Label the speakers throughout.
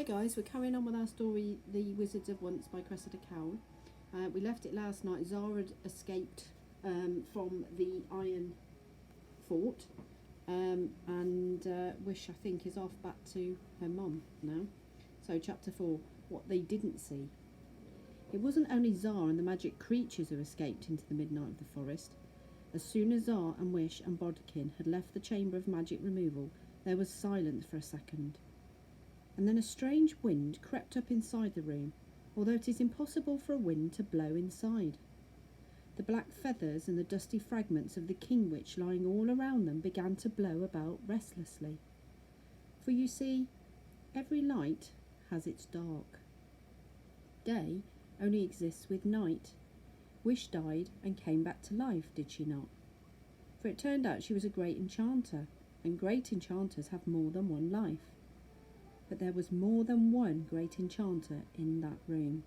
Speaker 1: guys, we're carrying on with our story, The Wizards of Once by Cressida Cowell. We left it last night. Zara had escaped from the Iron Fort, and Wish, I think, is off back to her mum now. So chapter 4, what they didn't see. It wasn't only Zara and the magic creatures who escaped into the midnight of the forest. As soon as Zara and Wish and Bodkin had left the chamber of magic removal, there was silence for a second. And then a strange wind crept up inside the room, although it is impossible for a wind to blow inside. The black feathers and the dusty fragments of the king witch lying all around them began to blow about restlessly. For you see, every light has its dark. Day only exists with night. Wish died and came back to life, did she not? For it turned out she was a great enchanter, and great enchanters have more than one life. But there was more than one great enchanter in that room.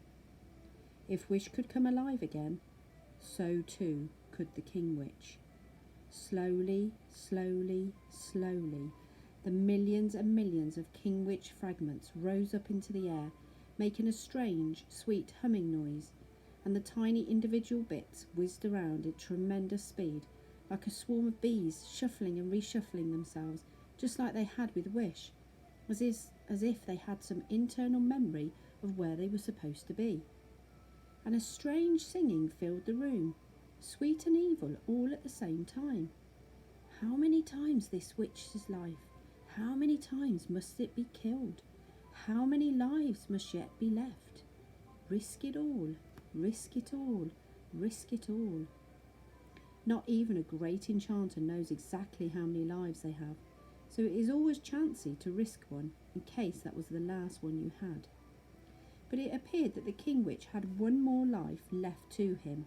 Speaker 1: If Wish could come alive again, so too could the king witch. Slowly, slowly, slowly, the millions and millions of king witch fragments rose up into the air, making a strange, sweet humming noise, and the tiny individual bits whizzed around at tremendous speed, like a swarm of bees shuffling and reshuffling themselves, just like they had with Wish, as if they had some internal memory of where they were supposed to be. And a strange singing filled the room, sweet and evil all at the same time. How many times this witch's life? How many times must it be killed? How many lives must yet be left? Risk it all, risk it all, risk it all. Not even a great enchanter knows exactly how many lives they have, so it is always chancy to risk one in case that was the last one you had. But it appeared that the king witch had one more life left to him,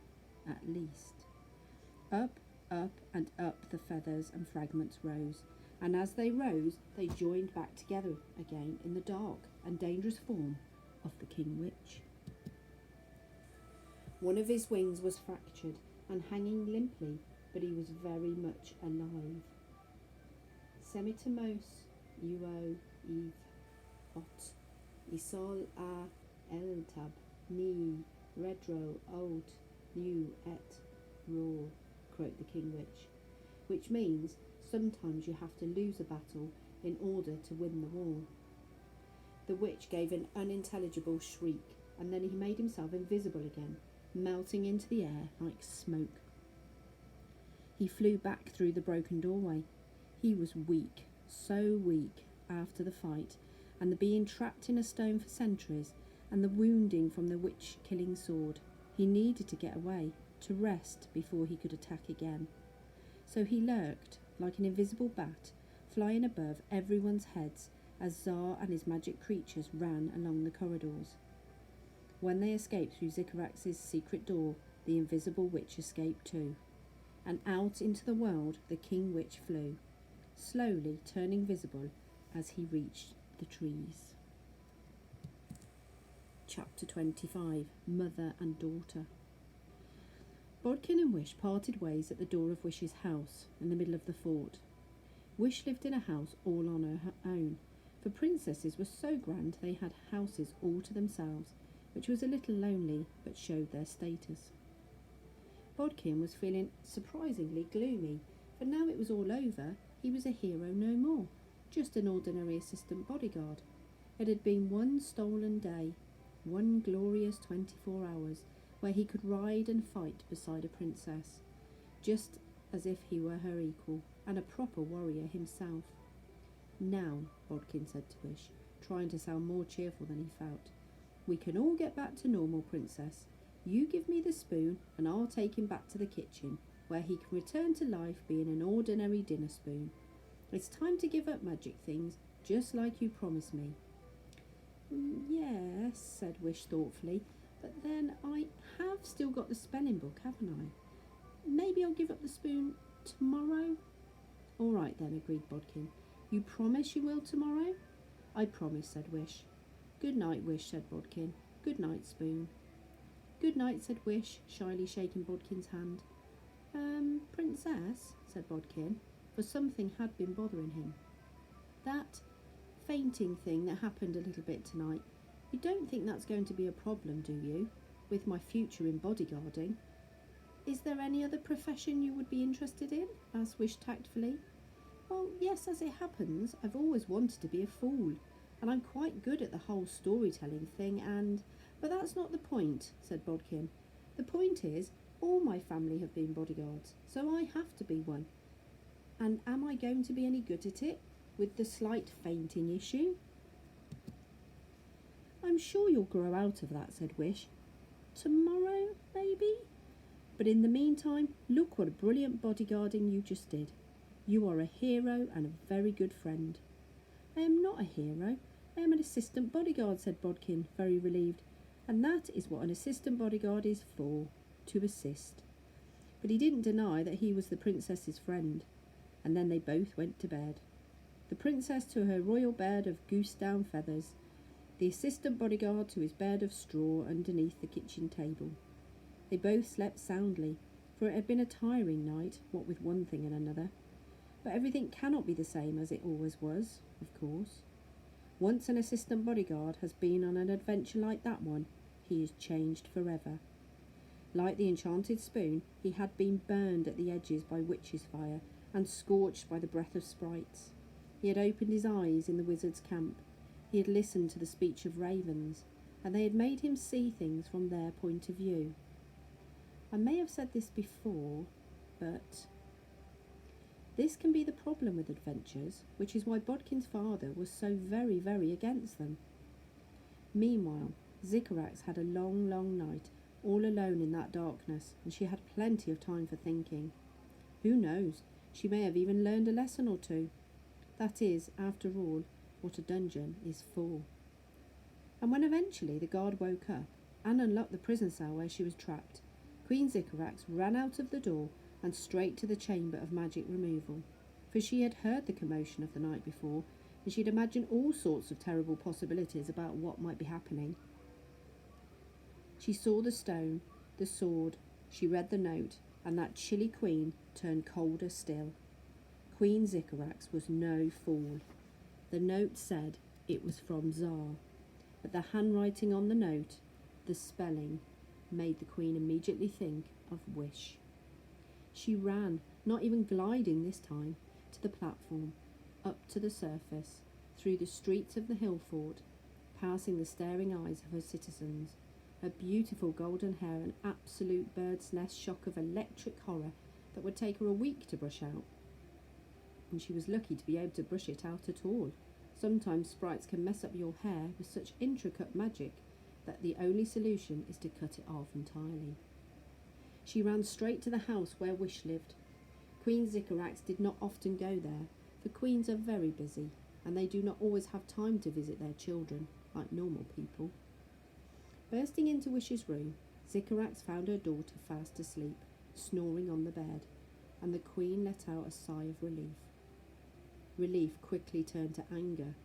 Speaker 1: at least. Up, and up the feathers and fragments rose, and as they rose, they joined back together again in the dark and dangerous form of the king witch. One of his wings was fractured and hanging limply, but he was very much alive. Semitamos uo eve ot isol a eltab ni redro old new et raw, quote the king witch, which means sometimes you have to lose a battle in order to win the war. The witch gave an unintelligible shriek, and then he made himself invisible again, melting into the air like smoke. He flew back through the broken doorway. He was weak, so weak after the fight, and the being trapped in a stone for centuries, and the wounding from the witch-killing sword. He needed to get away, to rest before he could attack again. So he lurked, like an invisible bat, flying above everyone's heads as Zar and his magic creatures ran along the corridors. When they escaped through Zikarax's secret door, the invisible witch escaped too, and out into the world the king witch flew, slowly turning visible as he reached the trees. Chapter 25, Mother and Daughter. Bodkin and Wish parted ways at the door of Wish's house in the middle of the fort. Wish lived in a house all on her own, for princesses were so grand they had houses all to themselves, which was a little lonely but showed their status. Bodkin was feeling surprisingly gloomy, for now it was all over, he was a hero no more, just an ordinary assistant bodyguard. It had been one stolen day, one glorious 24 hours, where he could ride and fight beside a princess, just as if he were her equal, and a proper warrior himself. Now, Bodkin said to Wish, trying to sound more cheerful than he felt, we can all get back to normal, princess. You give me the spoon, and I'll take him back to the kitchen, where he can return to life being an ordinary dinner spoon. It's time to give up magic things, just like you promised me. Yes, said Wish thoughtfully, but then I have still got the spelling book, haven't I? Maybe I'll give up the spoon tomorrow? All right then, agreed Bodkin. You promise you will tomorrow? I promise, said Wish. Good night, Wish, said Bodkin. Good night, Spoon. Good night, said Wish, shyly shaking Bodkin's hand. Princess, said Bodkin, for something had been bothering him. That fainting thing that happened a little bit tonight, you don't think that's going to be a problem, do you, with my future in bodyguarding? Is there any other profession you would be interested in? Asked Wish tactfully. Well, yes, as it happens, I've always wanted to be a fool, and I'm quite good at the whole storytelling thing, But that's not the point, said Bodkin. The point is, all my family have been bodyguards, so I have to be one. And am I going to be any good at it, with the slight fainting issue? I'm sure you'll grow out of that, said Wish. Tomorrow, maybe? But in the meantime, look what a brilliant bodyguarding you just did. You are a hero and a very good friend. I am not a hero. I am an assistant bodyguard, said Bodkin, very relieved. And that is what an assistant bodyguard is for, to assist. But he didn't deny that he was the princess's friend, and then they both went to bed. The princess to her royal bed of goose-down feathers, the assistant bodyguard to his bed of straw underneath the kitchen table. They both slept soundly, for it had been a tiring night, what with one thing and another. But everything cannot be the same as it always was, of course. Once an assistant bodyguard has been on an adventure like that one, he is changed forever. Like the enchanted spoon, he had been burned at the edges by witches' fire and scorched by the breath of sprites. He had opened his eyes in the wizard's camp. He had listened to the speech of ravens, and they had made him see things from their point of view. I may have said this before, but this can be the problem with adventures, which is why Bodkin's father was so very, very against them. Meanwhile, Sycorax had a long, long night, all alone in that darkness, and she had plenty of time for thinking. Who knows, she may have even learned a lesson or two. That is, after all, what a dungeon is for. And when eventually the guard woke up and unlocked the prison cell where she was trapped, Queen Sycorax ran out of the door and straight to the chamber of magic removal, for she had heard the commotion of the night before, and she had imagined all sorts of terrible possibilities about what might be happening. She saw the stone, the sword, she read the note, and that chilly queen turned colder still. Queen Sycorax was no fool. The note said it was from Tsar, but the handwriting on the note, the spelling, made the queen immediately think of Wish. She ran, not even gliding this time, to the platform, up to the surface, through the streets of the hill fort, passing the staring eyes of her citizens, her beautiful golden hair an absolute bird's nest shock of electric horror that would take her a week to brush out. And she was lucky to be able to brush it out at all. Sometimes sprites can mess up your hair with such intricate magic that the only solution is to cut it off entirely. She ran straight to the house where Wish lived. Queen Sycorax did not often go there, for queens are very busy, and they do not always have time to visit their children, like normal people. Bursting into Wish's room, Sycorax found her daughter fast asleep, snoring on the bed, and the queen let out a sigh of relief. Relief quickly turned to anger,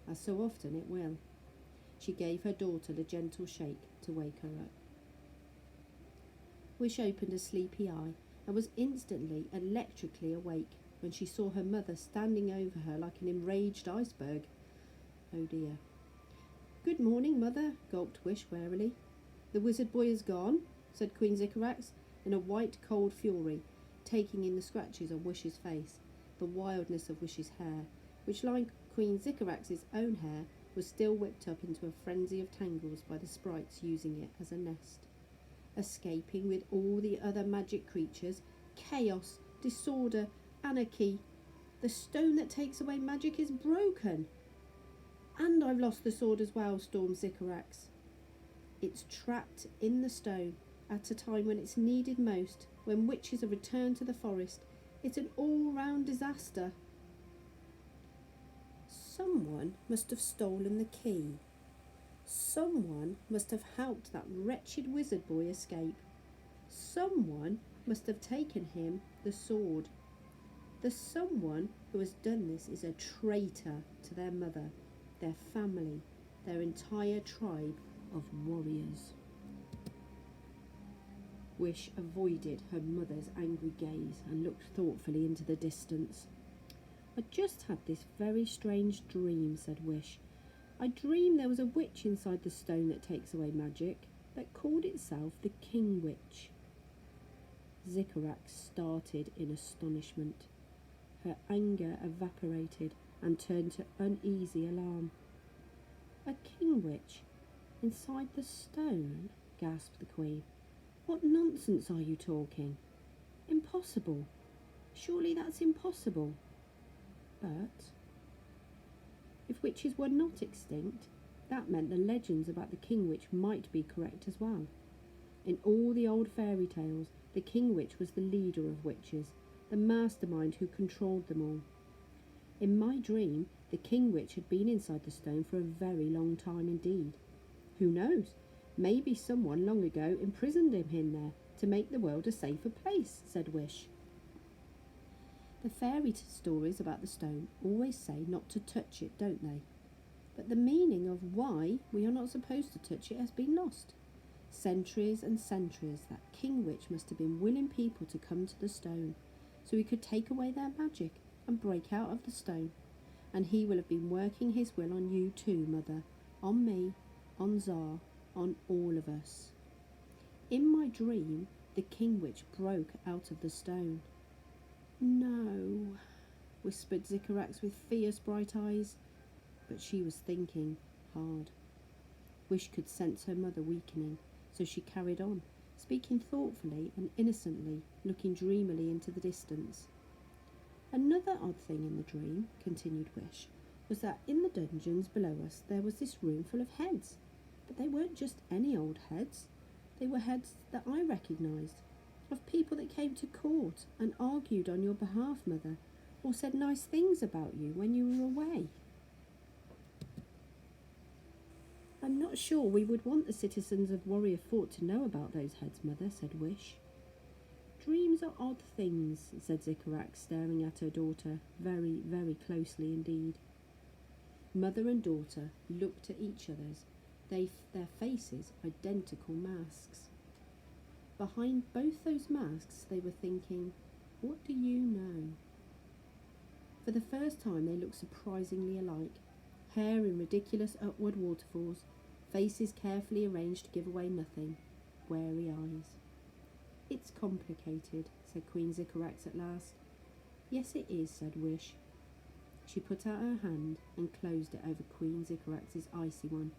Speaker 1: as so often it will. She gave her daughter a gentle shake to wake her up. Wish opened a sleepy eye and was instantly electrically awake when she saw her mother standing over her like an enraged iceberg. Oh dear. Good morning, Mother, gulped Wish warily. The wizard boy is gone, said Queen Sycorax, in a white, cold fury, taking in the scratches on Wish's face, the wildness of Wish's hair, which, like Queen Sycorax's own hair, was still whipped up into a frenzy of tangles by the sprites using it as a nest. Escaping with all the other magic creatures, chaos, disorder, anarchy. The stone that takes away magic is broken. And I've lost the sword as well, stormed Sycorax. It's trapped in the stone at a time when it's needed most, when witches have returned to the forest. It's an all-round disaster. Someone must have stolen the key. Someone must have helped that wretched wizard boy escape. Someone must have taken him the sword. The someone who has done this is a traitor to their mother, their family, their entire tribe of warriors. Wish avoided her mother's angry gaze and looked thoughtfully into the distance. I just had this very strange dream, said Wish. I dreamed there was a witch inside the stone that takes away magic, that called itself the King Witch. Sycorax started in astonishment. Her anger evaporated and turned to uneasy alarm. A King Witch? Inside the stone? Gasped the Queen. What nonsense are you talking? Impossible. Surely that's impossible. But if witches were not extinct, that meant the legends about the King Witch might be correct as well. In all the old fairy tales, the King Witch was the leader of witches, the mastermind who controlled them all. In my dream, the King Witch had been inside the stone for a very long time indeed. Who knows? Maybe someone long ago imprisoned him in there to make the world a safer place, said Wish. The fairy stories about the stone always say not to touch it, don't they? But the meaning of why we are not supposed to touch it has been lost. Centuries and centuries, that King Witch must have been willing people to come to the stone, so he could take away their magic and break out of the stone. And he will have been working his will on you too, Mother, on me, on Tsar, on all of us. In my dream, the King Witch broke out of the stone. No, whispered Sycorax with fierce bright eyes, but she was thinking hard. Wish could sense her mother weakening, so she carried on, speaking thoughtfully and innocently, looking dreamily into the distance. Another odd thing in the dream, continued Wish, was that in the dungeons below us there was this room full of heads. But they weren't just any old heads. They were heads that I recognised, of people that came to court and argued on your behalf, Mother, or said nice things about you when you were away. I'm not sure we would want the citizens of Warrior Fort to know about those heads, Mother, said Wish. Dreams are odd things, said Sycorax, staring at her daughter very, very closely indeed. Mother and daughter looked at each other's, their faces identical masks. Behind both those masks they were thinking, what do you know? For the first time they looked surprisingly alike, hair in ridiculous upward waterfalls, faces carefully arranged to give away nothing, wary eyes. It's complicated, said Queen Sycorax at last. Yes, it is, said Wish. She put out her hand and closed it over Queen Sycorax's icy one.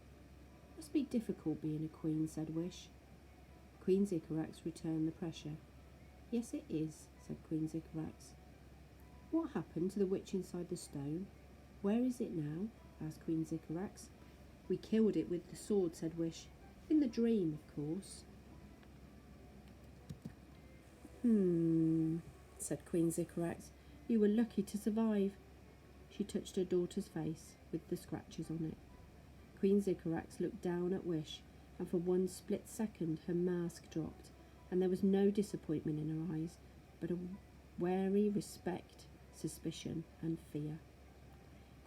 Speaker 1: Must be difficult being a queen, said Wish. Queen Sycorax returned the pressure. Yes, it is, said Queen Sycorax. What happened to the witch inside the stone? Where is it now? Asked Queen Sycorax. We killed it with the sword, said Wish. In the dream, of course. Said Queen Sycorax. You were lucky to survive. She touched her daughter's face with the scratches on it. Queen Sycorax looked down at Wish, and for one split second her mask dropped, and there was no disappointment in her eyes, but a wary respect, suspicion, and fear.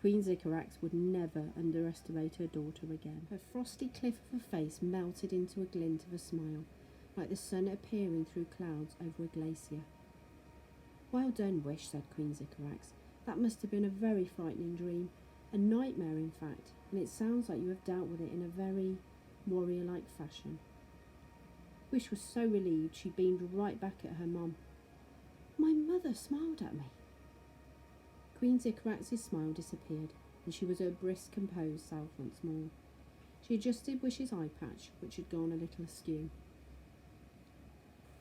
Speaker 1: Queen Sycorax would never underestimate her daughter again. Her frosty cliff of a face melted into a glint of a smile, like the sun appearing through clouds over a glacier. Well done, Wish, said Queen Sycorax. That must have been a very frightening dream, a nightmare in fact, and it sounds like you have dealt with it in a very warrior-like fashion. Wish was so relieved she beamed right back at her mum. My mother smiled at me. Queen Sycorax's smile disappeared, and she was her brisk, composed self once more. She adjusted Wish's eye patch, which had gone a little askew.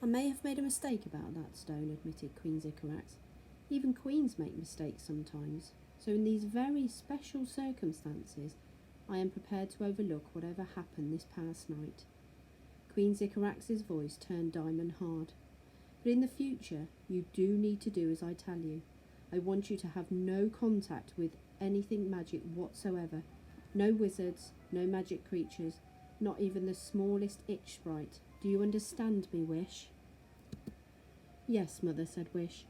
Speaker 1: I may have made a mistake about that stone, admitted Queen Sycorax. Even queens make mistakes sometimes, so in these very special circumstances, I am prepared to overlook whatever happened this past night. Queen Sycorax's voice turned diamond hard. But in the future, you do need to do as I tell you. I want you to have no contact with anything magic whatsoever. No wizards, no magic creatures, not even the smallest itch sprite. Do you understand me, Wish? Yes, Mother, said Wish.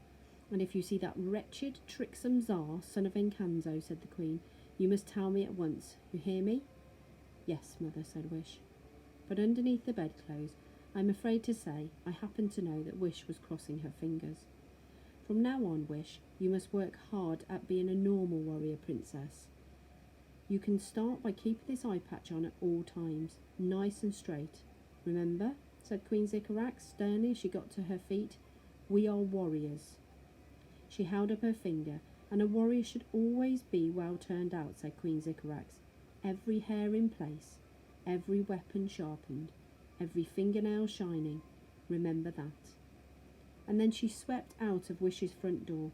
Speaker 1: And if you see that wretched, tricksome Tsar, son of Encanzo, said the Queen, you must tell me at once. You hear me? Yes, Mother, said Wish. But underneath the bedclothes, I'm afraid to say, I happened to know that Wish was crossing her fingers. From now on, Wish, you must work hard at being a normal warrior princess. You can start by keeping this eye patch on at all times, nice and straight. Remember, said Queen Sycorax sternly as she got to her feet, we are warriors. She held up her finger, and a warrior should always be well turned out, said Queen Sycorax. Every hair in place, every weapon sharpened, every fingernail shining. Remember that. And then she swept out of Wish's front door,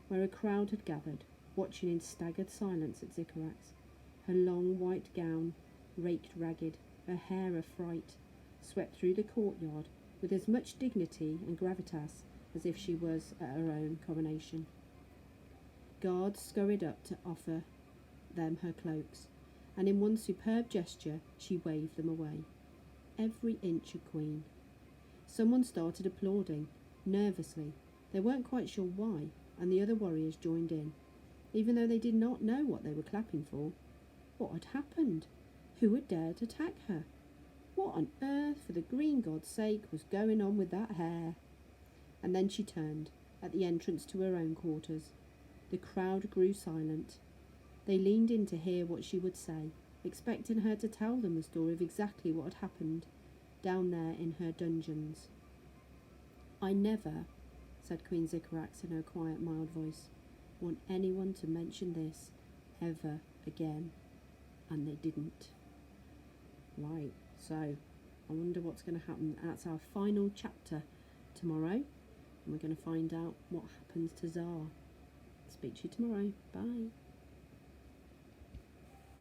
Speaker 1: where a crowd had gathered, watching in staggered silence at Sycorax. Her long white gown, raked ragged, her hair a fright, swept through the courtyard with as much dignity and gravitas as if she was at her own coronation. Guards scurried up to offer them her cloaks, and in one superb gesture she waved them away. Every inch a queen. Someone started applauding, nervously. They weren't quite sure why, and the other warriors joined in, even though they did not know what they were clapping for. What had happened? Who had dared attack her? What on earth, for the green god's sake, was going on with that hair? And then she turned, at the entrance to her own quarters. The crowd grew silent. They leaned in to hear what she would say, expecting her to tell them the story of exactly what had happened down there in her dungeons. I never, said Queen Sycorax in her quiet, mild voice, want anyone to mention this ever again. And they didn't. Right, so I wonder what's going to happen. That's our final chapter tomorrow, and we're going to find out what happens to Tsar. Speak to you tomorrow. Bye.